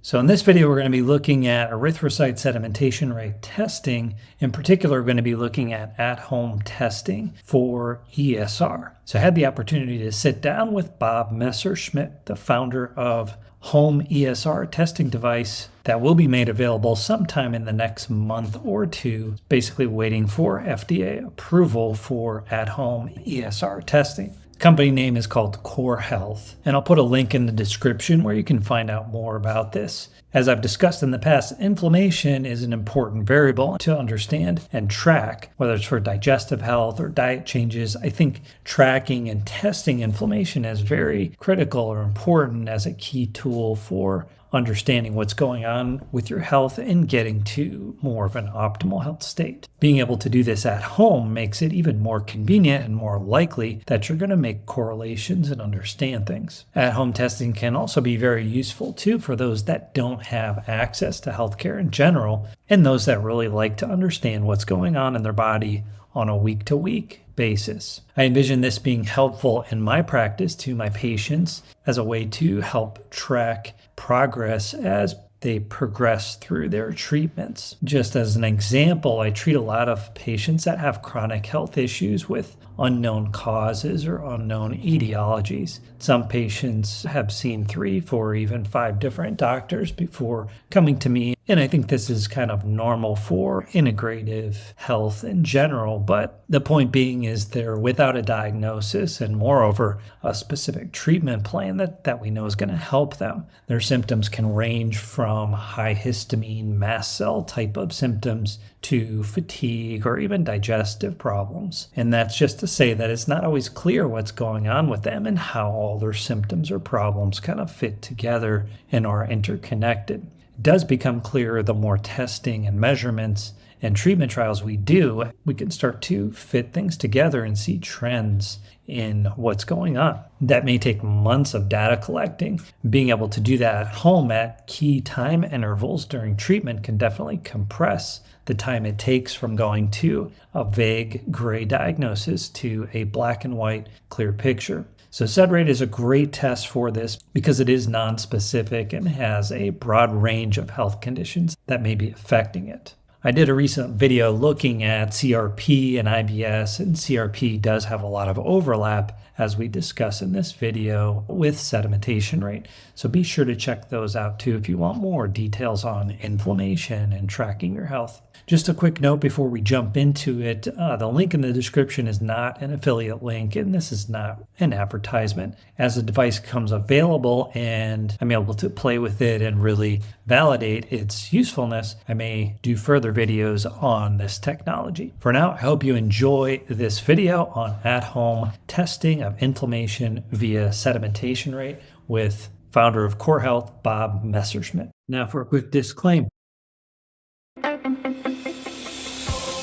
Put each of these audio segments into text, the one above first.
So in this video, we're going to be looking at erythrocyte sedimentation rate testing. In particular, we're going to be looking at-home testing for ESR. So I had the opportunity to sit down with Bob Messerschmidt, the founder of home ESR testing device that will be made available sometime in the next month or two, basically waiting for FDA approval for at-home ESR testing. Company name is called COR Health, and I'll put a link in the description where you can find out more about this. As I've discussed in the past, inflammation is an important variable to understand and track, whether it's for digestive health or diet changes. I think tracking and testing inflammation is very critical or important as a key tool for understanding what's going on with your health and getting to more of an optimal health state. Being able to do this at home makes it even more convenient and more likely that you're going to make correlations and understand things. At-home testing can also be very useful too for those that don't have access to healthcare in general and those that really like to understand what's going on in their body on a week-to-week basis. I envision this being helpful in my practice to my patients as a way to help track progress as they progress through their treatments. Just as an example, I treat a lot of patients that have chronic health issues with unknown causes or unknown etiologies. Some patients have seen 3, 4, even 5 different doctors before coming to me. And I think this is kind of normal for integrative health in general. But the point being is they're without a diagnosis and moreover, a specific treatment plan that we know is going to help them. Their symptoms can range from high histamine, mast cell type of symptoms to fatigue or even digestive problems. And that's just to say that it's not always clear what's going on with them and how all their symptoms or problems kind of fit together and are interconnected. It does become clearer the more testing and measurements and treatment trials we do, we can start to fit things together and see trends in what's going on. That may take months of data collecting. Being able to do that at home at key time intervals during treatment can definitely compress the time it takes from going to a vague gray diagnosis to a black and white clear picture. So sed rate is a great test for this because it is non-specific and has a broad range of health conditions that may be affecting it. I did a recent video looking at CRP and IBS, and CRP does have a lot of overlap, as we discuss in this video, with sedimentation rate. So be sure to check those out too if you want more details on inflammation and tracking your health. Just a quick note before we jump into it, the link in the description is not an affiliate link, and this is not an advertisement. As the device becomes available and I'm able to play with it and really validate its usefulness, I may do further videos on this technology. For now, I hope you enjoy this video on at-home testing of inflammation via sedimentation rate with founder of COR Health, Bob Messerschmidt. Now for a quick disclaimer.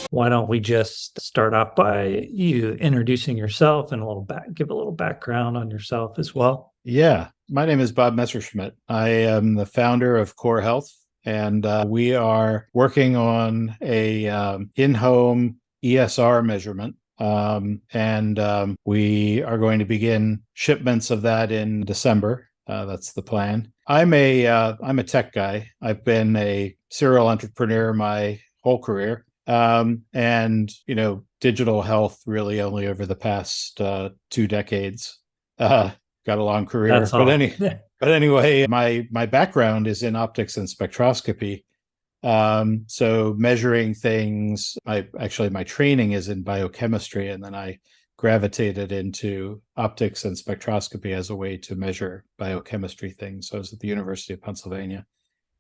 Why don't we just start off by you introducing yourself and give a little background on yourself as well? Yeah, my name is Bob Messerschmidt. I am the founder of COR Health, and we are working on a in-home ESR measurement. We are going to begin shipments of that in December. That's the plan. I'm a tech guy. I've been a serial entrepreneur my whole career. Digital health really only over the past 2 decades. Got a long career, but anyway, my background is in optics and spectroscopy. So measuring things, my training is in biochemistry, and then I gravitated into optics and spectroscopy as a way to measure biochemistry things. So I was at the University of Pennsylvania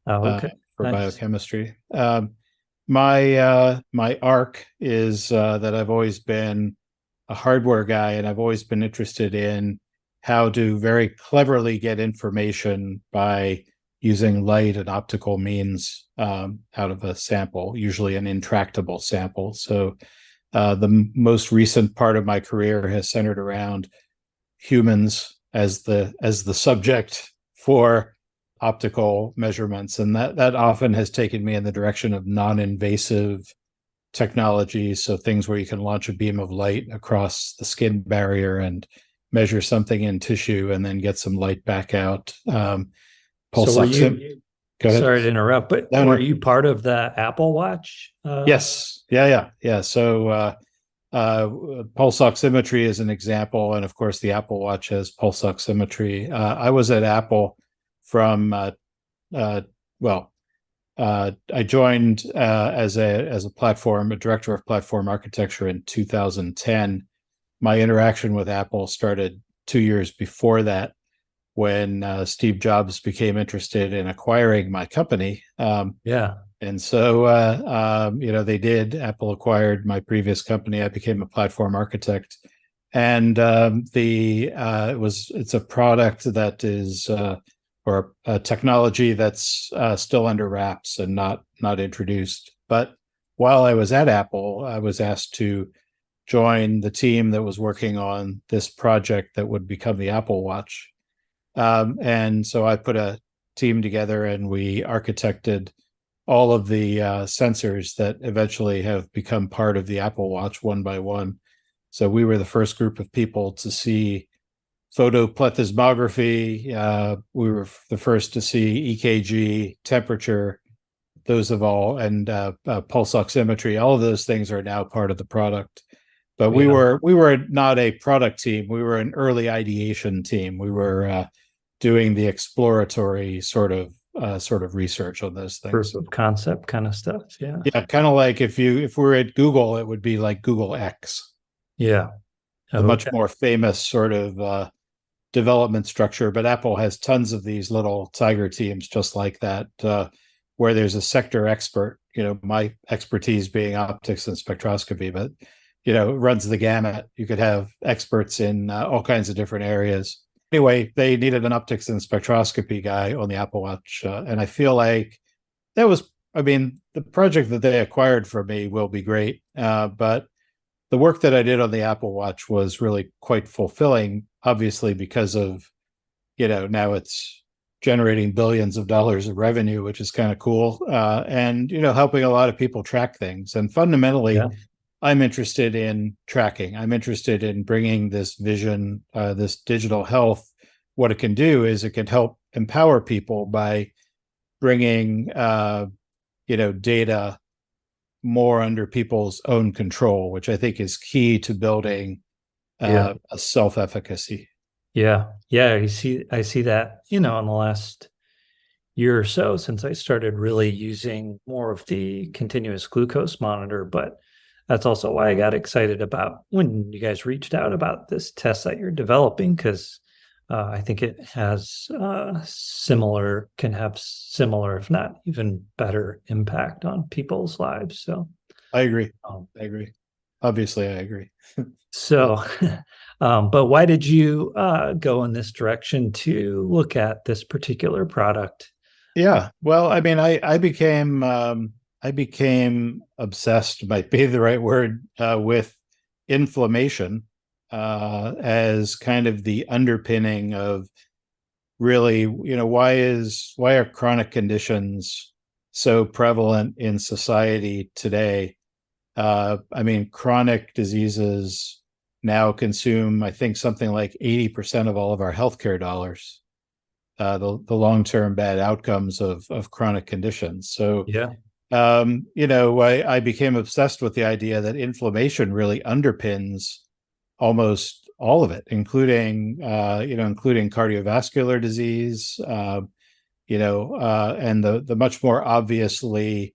for biochemistry. My arc is that I've always been a hardware guy, and I've always been interested in how to very cleverly get information by using light and optical means out of a sample, usually an intractable sample. So the most recent part of my career has centered around humans as the subject for optical measurements, and that often has taken me in the direction of non-invasive technologies, so things where you can launch a beam of light across the skin barrier and measure something in tissue and then get some light back out. Pulse Go ahead. Sorry to interrupt, but No, were no. you part of the Apple Watch? Yes. Yeah. So pulse oximetry is an example, and of course the Apple Watch has pulse oximetry. I was at Apple from uh, well, I joined as a director of platform architecture in 2010. My interaction with Apple started 2 years before that, when Steve Jobs became interested in acquiring my company. Yeah. And so, they did. Apple acquired my previous company. I became a platform architect, and it's a product that is or a technology that's still under wraps and not introduced. But while I was at Apple, I was asked to join the team that was working on this project that would become the Apple Watch. And so I put a team together, and we architected all of the sensors that eventually have become part of the Apple Watch one by one. So we were the first group of people to see photoplethysmography. We were the first to see EKG, temperature, those of all, and pulse oximetry. All of those things are now part of the product. But we were not a product team. We were an early ideation team. We were doing the exploratory sort of research on those things. Proof of concept kind of stuff. Yeah. Yeah, kind of like if we're at Google, it would be like Google X. Yeah. The much more famous sort of development structure. But Apple has tons of these little tiger teams just like that, where there's a sector expert. My expertise being optics and spectroscopy, but it runs the gamut. You could have experts in all kinds of different areas. Anyway, they needed an optics and spectroscopy guy on the Apple Watch. And I feel like the project that they acquired from me will be great. But the work that I did on the Apple Watch was really quite fulfilling, obviously, because of, now it's generating billions of dollars of revenue, which is kind of cool. And, helping a lot of people track things. And fundamentally, I'm interested in tracking. I'm interested in bringing this vision, this digital health. What it can do is it can help empower people by bringing, data more under people's own control, which I think is key to building a self-efficacy. Yeah. I see that, in the last year or so since I started really using more of the continuous glucose monitor. But that's also why I got excited about when you guys reached out about this test that you're developing, because I think it has can have similar, if not even better, impact on people's lives. So I agree. Obviously, I agree. So, but why did you go in this direction to look at this particular product? Yeah, well, I mean, I became obsessed, might be the right word, with inflammation as kind of the underpinning of really, why are chronic conditions so prevalent in society today? Chronic diseases now consume, I think, something like 80% of all of our healthcare dollars. The long-term bad outcomes of chronic conditions. So, I became obsessed with the idea that inflammation really underpins almost all of it, including cardiovascular disease, and the much more obviously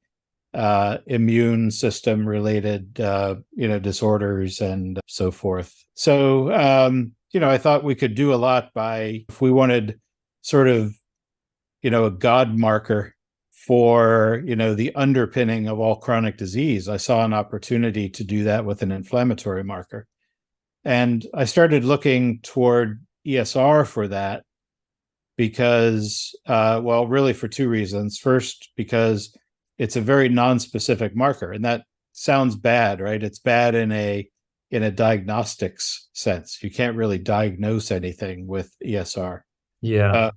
immune system related, disorders and so forth. So, I thought we could do a lot if we wanted sort of, a God marker for, the underpinning of all chronic disease. I saw an opportunity to do that with an inflammatory marker. And I started looking toward ESR for that because, really for two reasons. First, because it's a very non-specific marker, and that sounds bad, right? It's bad in a diagnostics sense. You can't really diagnose anything with ESR. Yeah.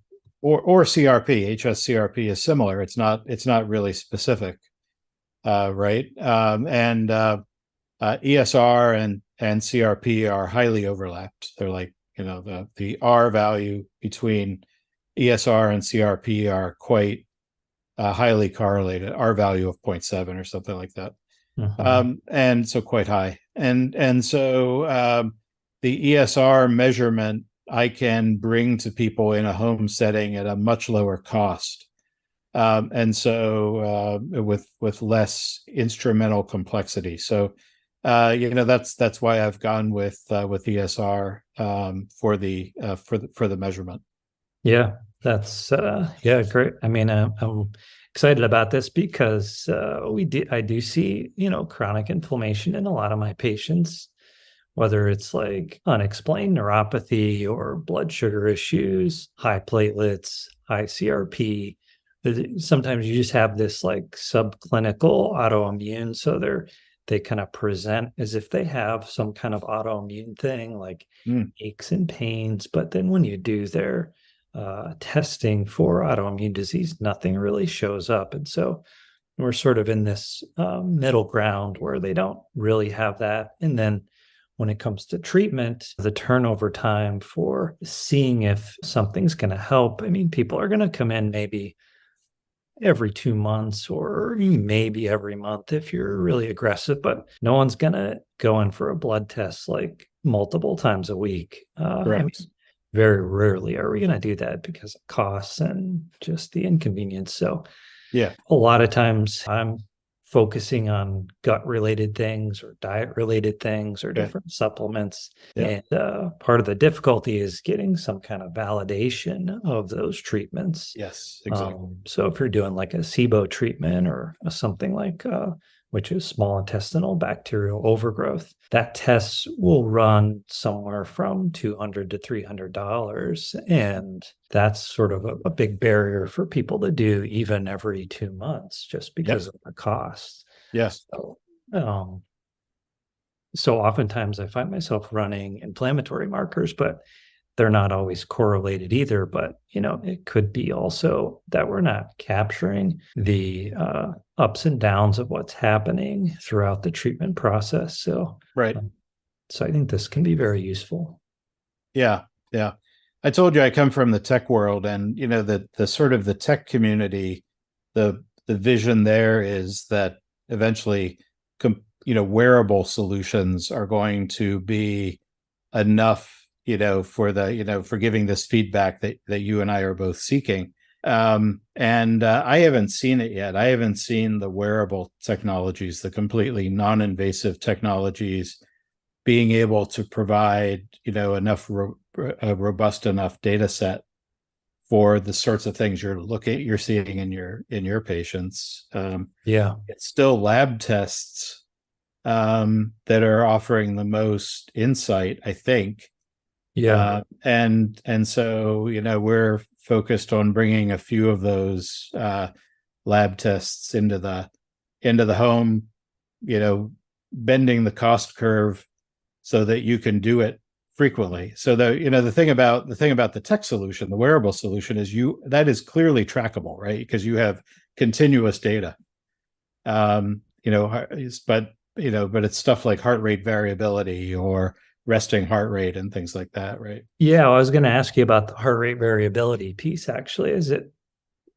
Or CRP. HSCRP is similar. It's not really specific, right? And ESR and CRP are highly overlapped. They're like, the R value between ESR and CRP are quite highly correlated, R value of 0.7 or something like that. Mhm. And so quite high. And so the ESR measurement I can bring to people in a home setting at a much lower cost. And so with less instrumental complexity. So that's why I've gone with ESR for the measurement. Yeah, that's yeah, great. I mean, I'm excited about this because I do see, chronic inflammation in a lot of my patients, whether it's like unexplained neuropathy or blood sugar issues, high platelets, high CRP. Sometimes you just have this like subclinical autoimmune, so they kind of present as if they have some kind of autoimmune thing like Mm, aches and pains, but then when you do their testing for autoimmune disease, nothing really shows up. And so we're sort of in this middle ground where they don't really have that. And then when it comes to treatment, the turnover time for seeing if something's going to help, I mean, people are going to come in maybe every 2 months or maybe every month if you're really aggressive, but no one's going to go in for a blood test like multiple times a week. I correct. mean, very rarely are we going to do that because of costs and just the inconvenience. So Yeah. a lot of times I'm focusing on gut related things or diet related things or Okay. different supplements. Yeah. And part of the difficulty is getting some kind of validation of those treatments. Yes, exactly. So if you're doing like a SIBO treatment or something like which is small intestinal bacterial overgrowth, that test will run somewhere from $200 to $300, and that's sort of a big barrier for people to do even every 2 months just Yep. because of the costs. Yeah. So um, so oftentimes I find myself running inflammatory markers, but they're not always correlated either. But it could be also that we're not capturing the ups and downs of what's happening throughout the treatment process. So, Right. um, so I think this can be very useful. Yeah. Yeah. I told you I come from the tech world, and the sort of the tech community, the vision there is that eventually wearable solutions are going to be enough, for giving this feedback that you and I are both seeking. And I haven't seen it yet. I haven't seen the wearable technologies, the completely non-invasive technologies being able to provide, enough a robust enough data set for the sorts of things you're seeing in your patients. Yeah. It's still lab tests that are offering the most insight, I think. Yeah. And so we're focused on bringing a few of those lab tests into the home, bending the cost curve so that you can do it frequently. So the thing about the tech solution, the wearable solution, is that is clearly trackable, right? Because you have continuous data. But it's stuff like heart rate variability or resting heart rate and things like that, right? Yeah. I was going to ask you about the heart rate variability piece actually, as it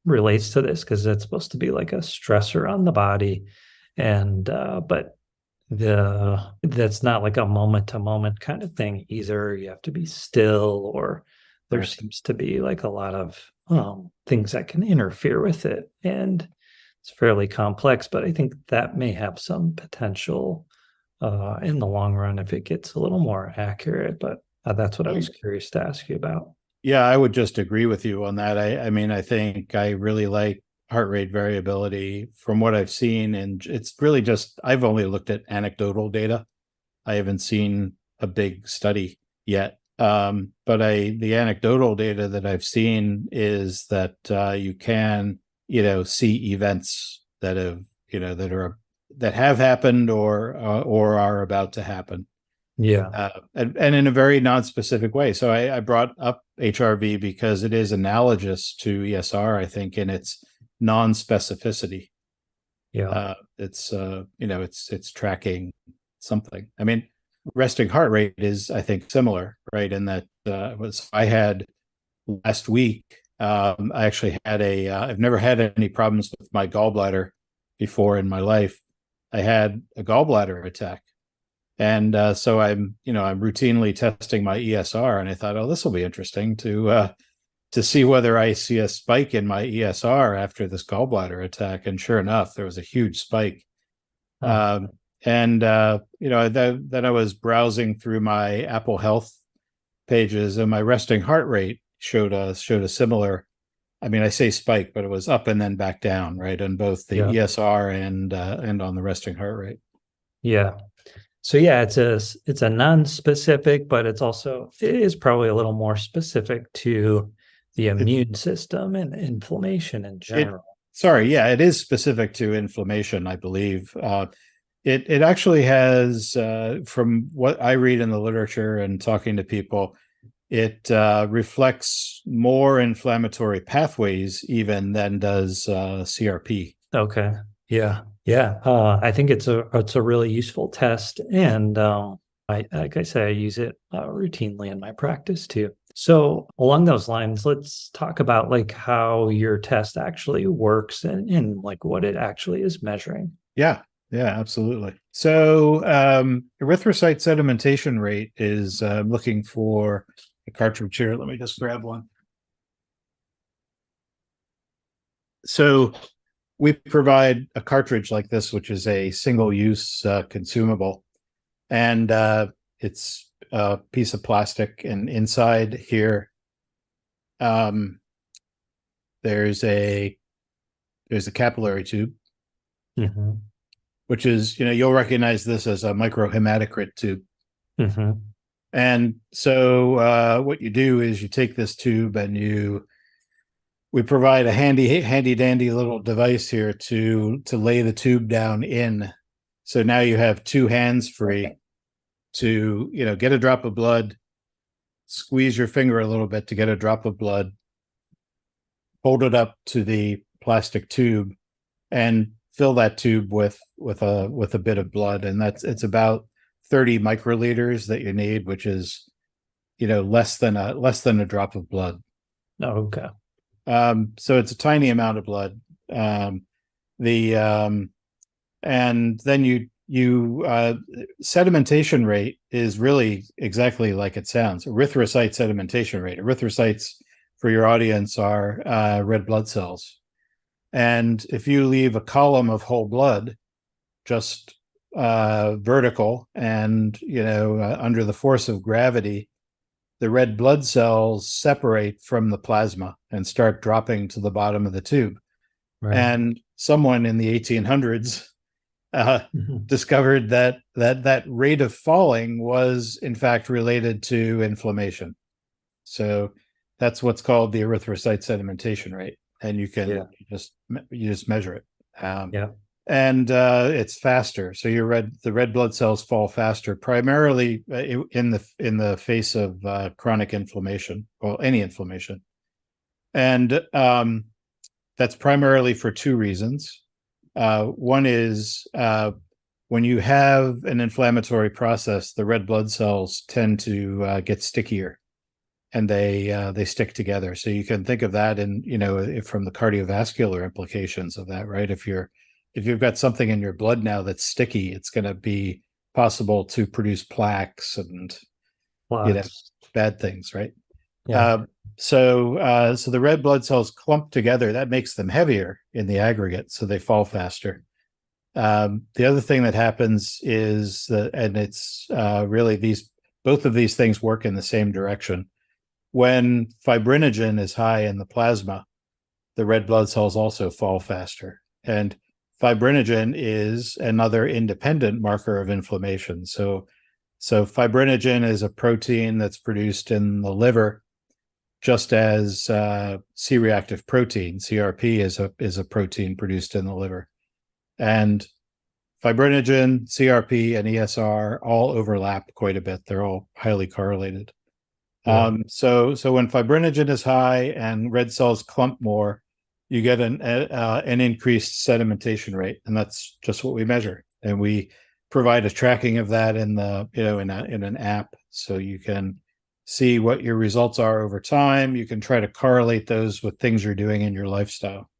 relates to this, because it's supposed to be like a stressor on the body. And, but that's not like a moment to moment kind of thing either. You have to be still, or there Correct. seems to be like a lot of things that can interfere with it, and it's fairly complex. But I think that may have some potential in the long run if it gets a little more accurate. But that's what I was curious to ask you about. Yeah, I would just agree with you on that. I mean, I think I really like heart rate variability from what I've seen, and it's really just I've only looked at anecdotal data. I haven't seen a big study yet. But the anecdotal data that I've seen is that you can, see events that that have happened or are about to happen, Yeah. and in a very non-specific way. So I brought up HRV because it is analogous to ESR, I think, in its non-specificity. Yeah. It's tracking something. I mean, resting heart rate is, I think, similar, right? In that I had last week I actually had I've never had any problems with my gallbladder before in my life. I had a gallbladder attack. And so I'm routinely testing my ESR, and I thought, oh, this will be interesting to see whether I see a spike in my ESR after this gallbladder attack. And sure enough, there was a huge spike. Oh, Then I was browsing through my Apple Health pages, and my resting heart rate showed a similar. I mean, I say spike, but it was up and then back down, right, on both the yeah. ESR and on the resting heart rate. Yeah. So yeah, it's a non-specific, but it is probably a little more specific to the It, immune system and inflammation in it general. sorry, yeah, it is specific to inflammation, I believe. It actually has, from what I read in the literature and talking to people, it reflects more inflammatory pathways even than does CRP. Okay. Yeah. Yeah. I think it's a really useful test, and I like I say, I use it routinely in my practice too. So along those lines, let's talk about like how your test actually works and like what it actually is measuring. Yeah, yeah, absolutely. So erythrocyte sedimentation rate is looking for a cartridge here. Let me just grab one. So we provide a cartridge like this, which is a single-use consumable, and it's a piece of plastic. And inside here, um, there's a capillary tube, Mm-hmm. which is, you'll recognize this as a microhematocrit tube. Mm-hmm. And so what you do is you take this tube and we provide a handy dandy little device here to lay the tube down in. So now you have two hands free to, get a drop of blood, squeeze your finger a little bit to get a drop of blood, hold it up to the plastic tube, and fill that tube with a bit of blood. And it's about 30 microliters that you need, which is, less than a drop of blood. Oh, okay. So it's a tiny amount of blood. The And then sedimentation rate is really exactly like it sounds. Erythrocyte sedimentation rate. Erythrocytes, for your audience, are red blood cells. And if you leave a column of whole blood just vertical and under the force of gravity, the red blood cells separate from the plasma and start dropping to the bottom of the tube. Right. And someone in the 1800s Mm-hmm. discovered that rate of falling was in fact related to inflammation. So that's what's called the erythrocyte sedimentation rate, and you just measure it. Yeah. And it's faster. So the red blood cells fall faster, primarily in the face of chronic inflammation, well, any inflammation, and that's primarily for two reasons. One is when you have an inflammatory process, the red blood cells tend to get stickier, and they stick together. So you can think of that in from the cardiovascular implications of that, right? If you've got something in your blood now that's sticky, it's going to be possible to produce plaques and bad things, right? Yeah. So the red blood cells clump together. That makes them heavier in the aggregate, so they fall faster. The other thing that happens is that, and it's really both of these things work in the same direction. When fibrinogen is high in the plasma, the red blood cells also fall faster. And fibrinogen is another independent marker of inflammation. So fibrinogen is a protein that's produced in the liver, just as C-reactive protein, CRP, is a protein produced in the liver. And fibrinogen, CRP, and ESR all overlap quite a bit. They're all highly correlated. Yeah. So when fibrinogen is high and red cells clump more, you get an increased sedimentation rate, and that's just what we measure. And we provide a tracking of that in an app, so you can see what your results are over time. You can try to correlate those with things you're doing in your lifestyle.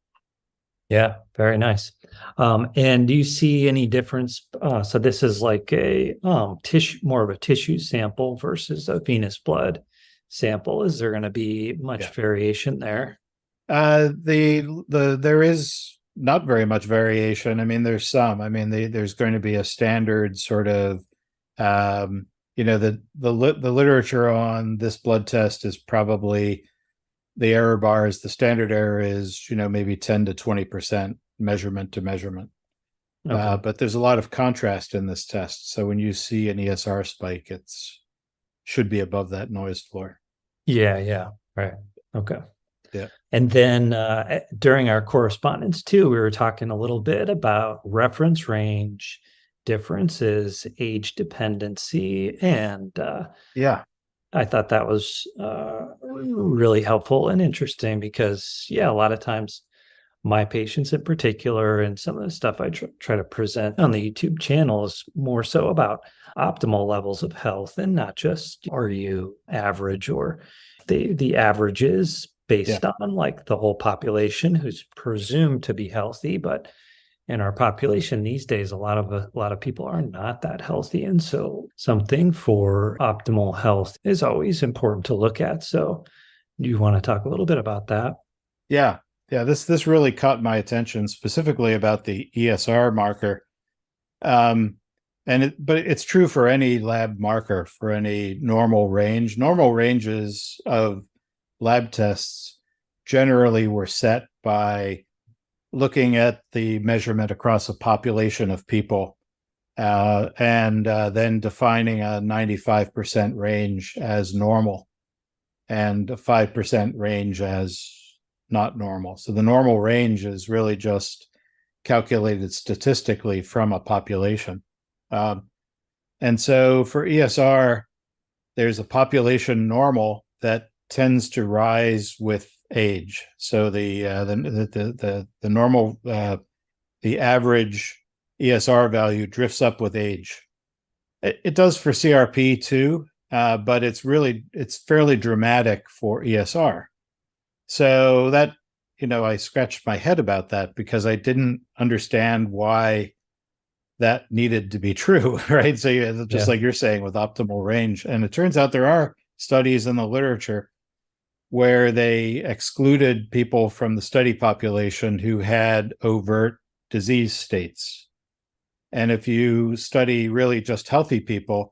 Yeah, very nice. And do you see any difference? So this is like a tissue, more of a tissue sample versus a venous blood sample. Is there going to be much Yeah. variation there? There is not very much variation. I mean, there's some. I mean, there's going to be a standard sort of, the literature on this blood test is probably the error bars. The standard error is, maybe 10 to 20% measurement to measurement. Okay. But there's a lot of contrast in this test. So when you see an ESR spike, it's should be above that noise floor. Yeah, yeah. Right. Okay. Yeah. And then during our correspondence too, we were talking a little bit about reference range differences, age dependency, and Yeah. I thought that was really helpful and interesting because, yeah, a lot of times my patients in particular, and some of the stuff I try to present on the YouTube channel is more so about optimal levels of health and not just are you average or the averages Yeah. based on like the whole population who's presumed to be healthy, but in our population these days a lot of people are not that healthy, and so something for optimal health is always important to look at. So do you want to talk a little bit about that? Yeah. Yeah. This really caught my attention, specifically about the ESR marker. But it's true for any lab marker, for any normal range. Normal ranges of lab tests generally were set by looking at the measurement across a population of people, and then defining a 95% range as normal and a 5% range as not normal. So the normal range is really just calculated statistically from a population. And so for ESR, there's a population normal that tends to rise with age. So the normal, the average ESR value drifts up with age. It does for CRP too, but it's fairly dramatic for ESR. So that, I scratched my head about that because I didn't understand why that needed to be true, right? So just like you're saying with optimal range. And it turns out there are studies in the literature where they excluded people from the study population who had overt disease states. And if you study really just healthy people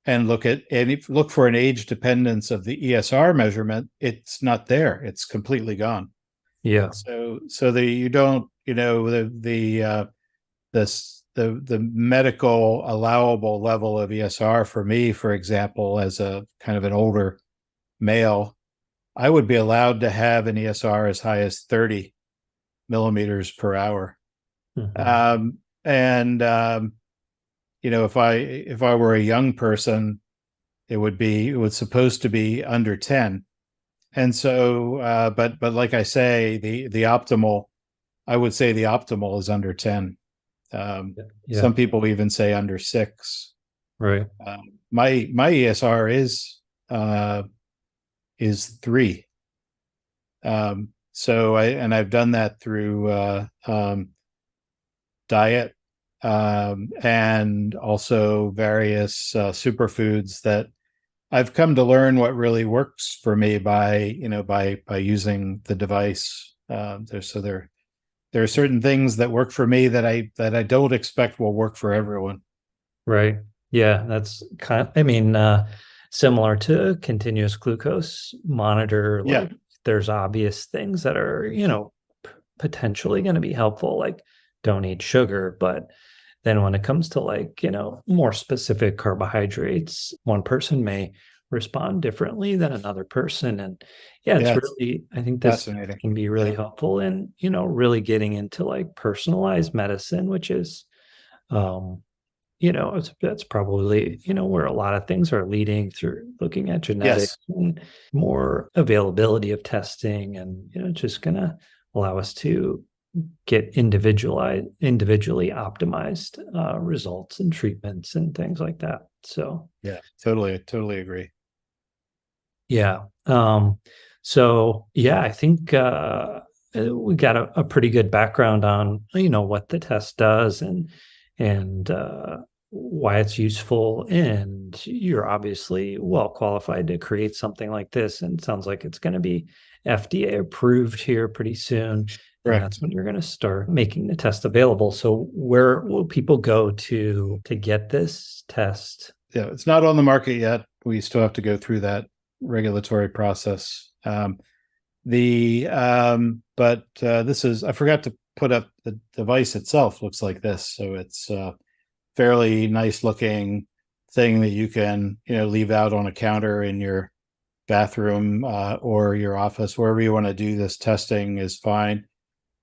and look for an age dependence of the ESR measurement, it's not there. It's completely gone. Yeah. So you don't, the medical allowable level of ESR for me, for example, as a kind of an older male, I would be allowed to have an ESR as high as 30 millimeters per hour. Mm-hmm. If I were a young person, it was supposed to be under 10. And so, but like I say, the optimal, I would say the optimal is under 10. Some people even say under 6. Right. My ESR is 3. So I've done that through diet, and also various superfoods that I've come to learn what really works for me by using the device. There are certain things that work for me that I don't expect will work for everyone. Right. Yeah, that's similar to continuous glucose monitor. Like there's obvious things that are, potentially going to be helpful, like don't eat sugar. But then when it comes to like, more specific carbohydrates, one person may respond differently than another person. And it's really, I think this can be really helpful in, really getting into like personalized medicine, which is, that's probably, where a lot of things are leading through looking at genetics and more availability of testing, and, just going to allow us to get individually optimized results and treatments and things like that. So totally agree. Yeah. So yeah, I think we got a pretty good background on, what the test does and why it's useful. And you're obviously well qualified to create something like this. And it sounds like it's going to be FDA approved here pretty soon. And Correct. that's when you're going to start making the test available. So where will people go to get this test? Yeah, it's not on the market yet. We still have to go through that regulatory process. But this is, I forgot to put up the device itself. Looks like this, so it's a fairly nice looking thing that you can leave out on a counter in your bathroom or your office, wherever you want to do this testing is fine.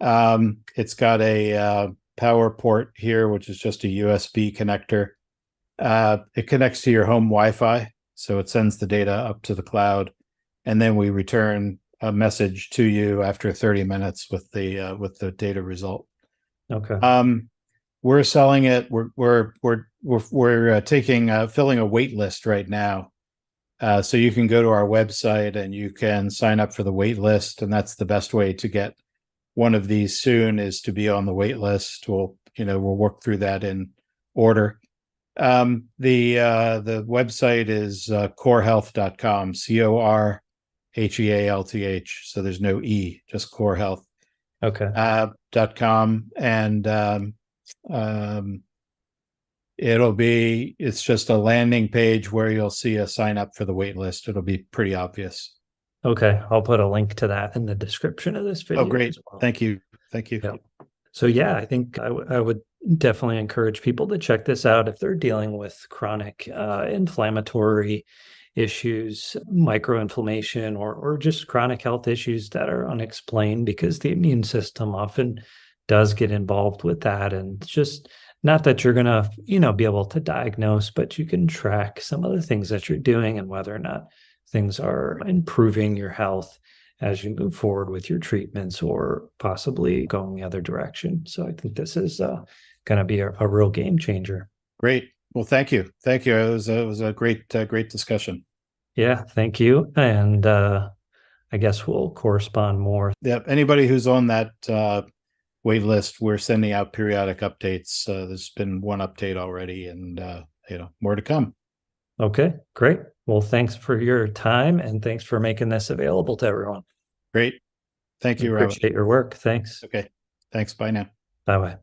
It's got a power port here, which is just a USB connector. It connects to your home Wi-Fi, so it sends the data up to the cloud, and then we return a message to you after 30 minutes with the data result. Okay. We're selling it. We're taking filling a wait list right now. So you can go to our website and you can sign up for the wait list, and that's the best way to get one of these soon, is to be on the wait list. We'll work through that in order. The website is corhealth.com, CORHEALTH. So there's no E, just CORHealth. Okay. .com, and it's just a landing page where you'll see a sign up for the wait list. It'll be pretty obvious. Okay. I'll put a link to that in the description of this video. Oh, great. As well. Thank you. Yeah. So yeah, I think I would definitely encourage people to check this out if they're dealing with chronic inflammatory issues, microinflammation, or just chronic health issues that are unexplained, because the immune system often does get involved with that. And it's just not that you're going to, be able to diagnose, but you can track some of the things that you're doing and whether or not things are improving your health as you move forward with your treatments or possibly going the other direction. So I think this is going to be a real game changer. Great. Well, thank you. Thank you. It was a great discussion. Yeah, thank you. And I guess we'll correspond more. Yep. Anybody who's on that wait list, we're sending out periodic updates. There's been one update already, and more to come. Okay, great. Well, thanks for your time, and thanks for making this available to everyone. Great. Thank you, Robert. Appreciate your work. Thanks. Okay. Thanks. Bye now. Bye-bye.